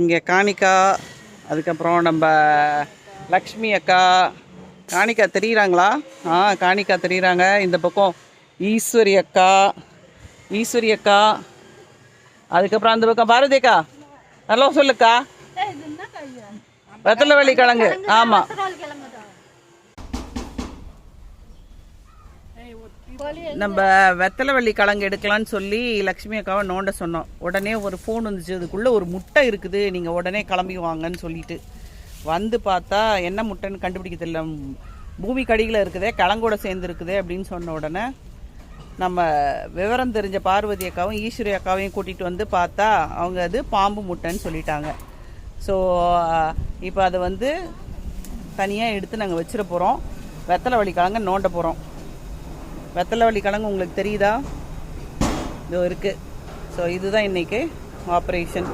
இங்கே காணிக்கா, அதுக்கப்புறம் நம்ம லக்ஷ்மி அக்கா. காணிக்கா தெரியுறாங்களா? காணிக்கா தெரியுறாங்க. இந்த பக்கம் ஈஸ்வரி அக்கா. அதுக்கப்புறம் அந்த பக்கம் பாரதி அக்கா. ஹலோ சொல்லுக்கா. வெத்தலைவள்ளி கிழங்கு. ஆமாம், நம்ம வெத்தலைவள்ளி கிழங்கு எடுக்கலான்னு சொல்லி லக்ஷ்மி அக்காவை நோண்ட சொன்னோம். உடனே ஒரு ஃபோன் வந்துச்சு, அதுக்குள்ளே ஒரு முட்டை இருக்குது, நீங்கள் உடனே கிளம்பி வாங்கன்னு சொல்லிட்டு வந்து பார்த்தா என்ன முட்டைன்னு கண்டுபிடிக்க தெரியல. பூமி கடியில் இருக்குதே, கிழங்கோட சேர்ந்து இருக்குதே அப்படின்னு சொன்ன உடனே நம்ம விவரம் தெரிஞ்ச பார்வதி அக்காவும் ஈஸ்வரி அக்காவையும் கூட்டிகிட்டு வந்து பார்த்தா அவங்க அது பாம்பு முட்டைன்னு சொல்லிட்டாங்க. ஸோ இப்போ அதை வந்து தனியாக எடுத்து நாங்கள் வச்சிட போகிறோம். வெத்தலைவள்ளி கிழங்கு நோண்ட போகிறோம். வெத்தலைவள்ளி கிழங்கு உங்களுக்கு தெரியுதா? இதோ இருக்குது. ஸோ இதுதான் இன்றைக்கி ஆப்ரேஷன்.